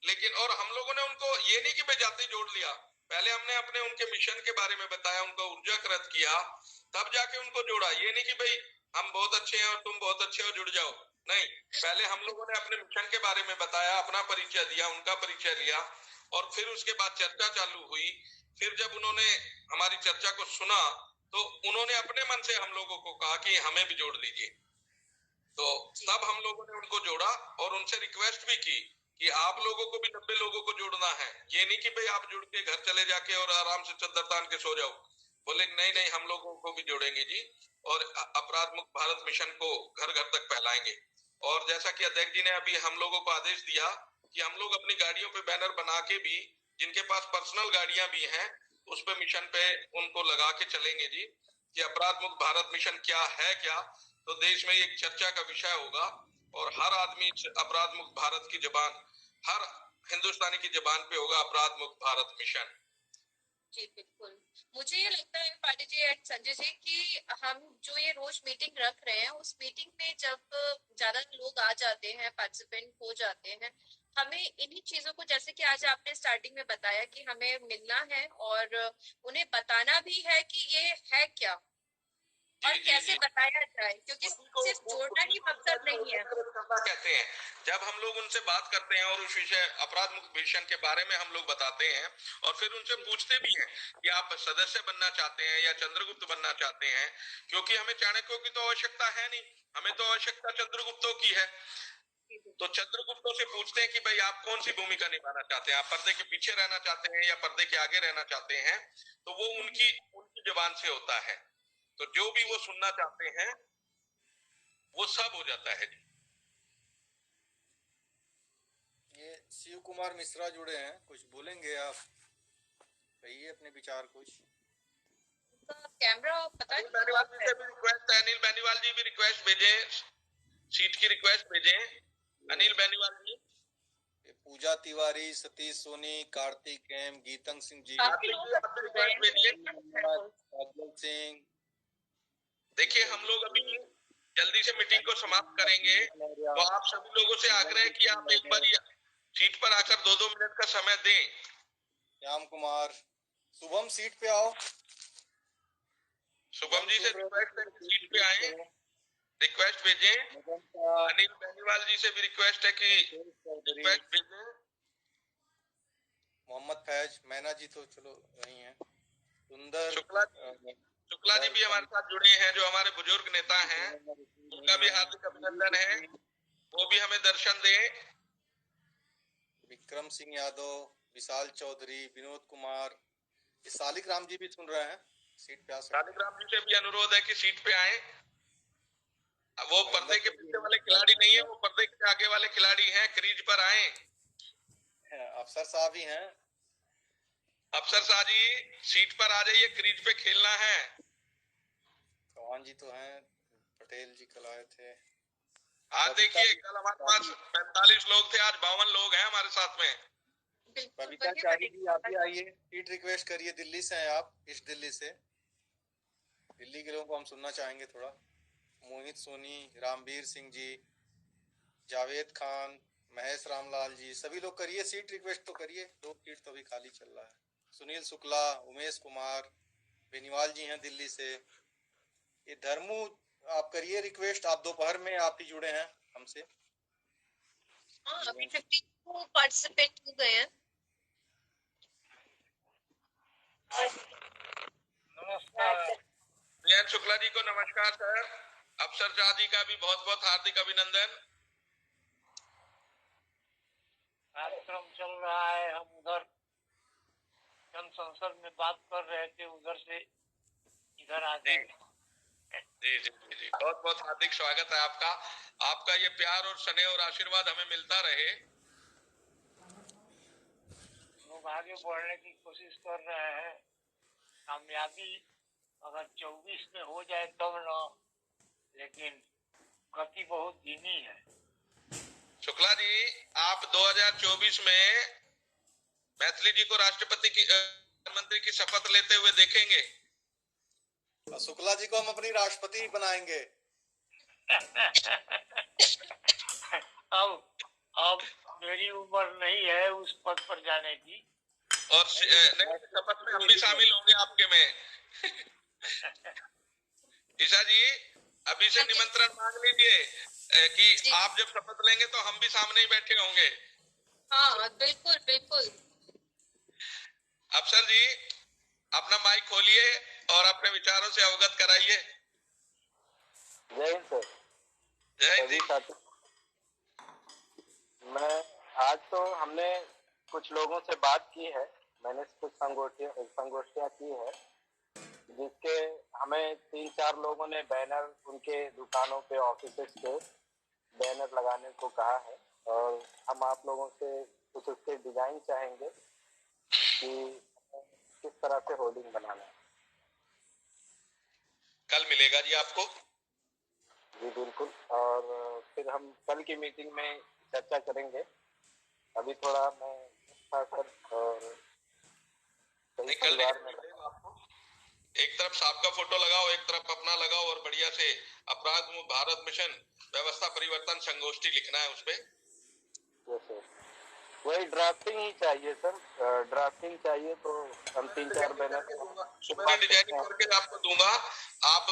लेकिन और हम लोगों ने उनको ये नहीं कि भाई जाते ही जोड़ लिया, पहले हमने अपने उनके मिशन के बारे में बताया, उनको ऊर्जाकृत किया, तब जाके उनको जोड़ा। ये नहीं कि भाई हम बहुत अच्छे हैं और तुम बहुत अच्छे हो जुड़ जाओ, नहीं। पहले हम लोगों ने अपने मिशन के बारे में बताया, अपना परिचय दिया, उनका परिचय लिया, और फिर उसके बाद चर्चा चालू हुई। फिर जब उन्होंने हमारी चर्चा को सुना तो उन्होंने अपने मन से हम लोगों को कहा कि हमें भी जोड़ लीजिए। तो तब हम लोगों ने उनको जोड़ा और उनसे रिक्वेस्ट भी की कि आप लोगों को भी 90 लोगों को जोड़ना है। ये नहीं कि भाई आप जुड़ के घर चले जाके और आराम से चद्दर तान के सो जाओ। बोले नहीं नहीं, हम लोगों को भी जोड़ेंगे जी, और अपराध मुक्त भारत मिशन को घर घर तक फैलाएंगे। और जैसा कि अध्यक्ष जी ने अभी हम लोगों को आदेश दिया कि हम लोग अपनी गाड़ियों पे बैनर बना के भी, जिनके पास पर्सनल गाड़ियां भी हैं, उस पे मिशन पे उनको लगा के चलेंगे जी कि अपराध मुक्त भारत मिशन क्या है क्या। तो देश में एक चर्चा का विषय होगा और हर आदमी अपराध मुक्त भारत की जबान, हर हिंदुस्तानी की जबान पे होगा अपराध मुक्त भारत मिशन। जी बिल्कुल। मुझे ये लगता है पांडे जी एंड संजय जी कि हम जो ये रोज मीटिंग रख रहे हैं, उस मीटिंग में जब ज्यादा लोग आ जाते हैं, पार्टिसिपेंट हो जाते हैं, हमें इन्हीं चीजों को, जैसे कि आज आपने स्टार्टिंग में बताया कि हमें मिलना है और उन्हें बताना भी है कि ये है क्या जी और जी कैसे जी, बताया जाए, क्योंकि सिर्फ जोड़ना उसी ही को मकसद नहीं है। करना कहते हैं। जब हम लोग उनसे बात करते हैं और उस विषय अपराध मुक्त मिशन के बारे में हम लोग बताते हैं और फिर उनसे पूछते भी हैं कि आप सदस्य बनना चाहते हैं या चंद्रगुप्त बनना चाहते हैं, क्योंकि हमें चाणक्यों की तो आवश्यकता है नहीं, हमें तो आवश्यकता चंद्रगुप्तों की है। तो चंद्रगुप्तों से पूछते हैं कि भाई आप कौन सी भूमिका निभाना चाहते हैं, आप पर्दे के पीछे रहना चाहते हैं या पर्दे के आगे रहना चाहते हैं। तो वो उनकी उनकी जबान से होता है, तो जो भी वो सुनना चाहते हैं वो सब हो जाता है जी। ये शिव कुमार मिश्रा जुड़े हैं, कुछ बोलेंगे आप? कहिए अपने विचार कुछ। कैमरा पता अनिल नहीं बेनीवाल ऑफ जी है। से भी रिक्वेस्ट है, अनिल बेनीवाल जी भी रिक्वेस्ट भेजें, सीट की रिक्वेस्ट भेजें। अनिल बेनीवाल जी, पूजा तिवारी, सतीश सोनी, कार्तिक एम, गीतंग सिंह जी, काफी लोग आप भी रिक्वेस्ट भेजिए। काजल सिंह, देखिए हम लोग अभी जल्दी से मीटिंग को समाप्त करेंगे, तो आप सभी लोगों से आग्रह है कि आप एक बार सीट पर आकर 2-2 मिनट का समय दें। श्याम कुमार, शुभम सीट पे आओ। शुभम जी से रिक्वेस्ट है कि सीट पे आए, रिक्वेस्ट भेजें। अनिल बेनीवाल जी से भी रिक्वेस्ट है कि रिक्वेस्ट भेजें। मोहम्मद फैज, मैना जी तो चलो वही हैं। सुंदर शुक्ला जी भी हमारे साथ जुड़े हैं, जो हमारे बुजुर्ग नेता हैं, उनका भी हार्दिक अभिनंदन है, वो भी हमें दर्शन दें। विक्रम सिंह यादव, विशाल चौधरी, विनोद कुमार, ये सालिक राम जी भी सुन रहे हैं, सीट पे आ सकते हैं। सालिक राम जी से भी अनुरोध है कि सीट पे आए। वो पर्दे के पीछे वाले खिलाड़ी नहीं है, वो पर्दे के आगे वाले खिलाड़ी हैं, क्रीज पर आए। अफसर साहब ही हैं। अफसर शाह जी सीट पर आ जाइए, क्रीज पे खेलना है। चौहान जी तो हैं, पटेल जी कल आए थे। आज देखिए कल हमारे पास 45 लोग थे, आज 52 लोग हैं हमारे साथ में। कविता चारी जी आप भी आइए, सीट रिक्वेस्ट करिए। दिल्ली से हैं आप, ईस्ट दिल्ली से। दिल्ली के लोगों को हम सुनना चाहेंगे थोड़ा। मोहित सोनी, रामवीर सिंह जी, जावेद खान, महेश रामलाल जी, सभी लोग करिए सीट रिक्वेस्ट तो करिए, 2 सीट तो अभी खाली चल रहा है। सुनील शुक्ला, उमेश कुमार, बेनीवाल जी हैं दिल्ली से। ये धर्मू आप करिए रिक्वेस्ट, आप दोपहर में आप ही जुड़े हैं हमसे। हाँ, अभी 52 पार्टिसिपेंट हो गए हैं। नमस्कार प्रियंक शुक्ला जी को नमस्कार सर। अफसर शाह जी का भी बहुत बहुत हार्दिक अभिनंदन। कार्यक्रम चल रहा है, हम उधर जन संसद में बात कर रहे थे, उधर से इधर आ गए। जी जी जी जी, बहुत बहुत हार्दिक स्वागत है आपका। आपका ये प्यार और स्नेह और आशीर्वाद हमें मिलता रहे। लोग आगे बढ़ने की कोशिश कर रहे हैं, कामयाबी अगर 24 में हो जाए तब न, लेकिन गति बहुत धीमी है। शुक्ला जी, आप 2024 में मैथिली जी को राष्ट्रपति की प्रधानमंत्री की शपथ लेते हुए देखेंगे। शुक्ला जी को हम अपनी राष्ट्रपति बनाएंगे। अब मेरी उम्र नहीं है उस पद पर जाने की। और नहीं, शपथ में हम भी शामिल होंगे आपके में। ईशा जी, अभी से निमंत्रण मांग लीजिए कि आप जब शपथ लेंगे तो हम भी सामने ही बैठे होंगे। हाँ बिल्कुल बिल्कुल। अफसर जी, अपना माइक खोलिए और अपने विचारों से अवगत कराइए। जय हिंद सर। जय हिंद सभी जी। साथी, मैं आज तो हमने कुछ लोगों से बात की है, मैंने कुछ संगोष्ठियां की है, जिसके हमें 3-4 लोगों ने बैनर उनके दुकानों पे, ऑफिसेस पे बैनर लगाने को कहा है, और हम आप लोगों से कुछ उसके डिजाइन चाहेंगे कि किस तरह से होर्डिंग बनाना है। कल मिलेगा जी आपको। जी बिल्कुल, और फिर हम कल की मीटिंग में चर्चा करेंगे। अभी थोड़ा मैं था सर, और कई कल परिवार में एक तरफ साहब का फोटो लगाओ, एक तरफ अपना लगाओ और बढ़िया से अपराध मुक्त भारत मिशन व्यवस्था परिवर्तन संगोष्ठी लिखना है उसपे। जैसे वही ड्राफ्टिंग ही चाहिए सर, ड्राफ्टिंग चाहिए तो हम 3-4 बैनर सुबह डिजाइनिंग करके आपको दूंगा। आप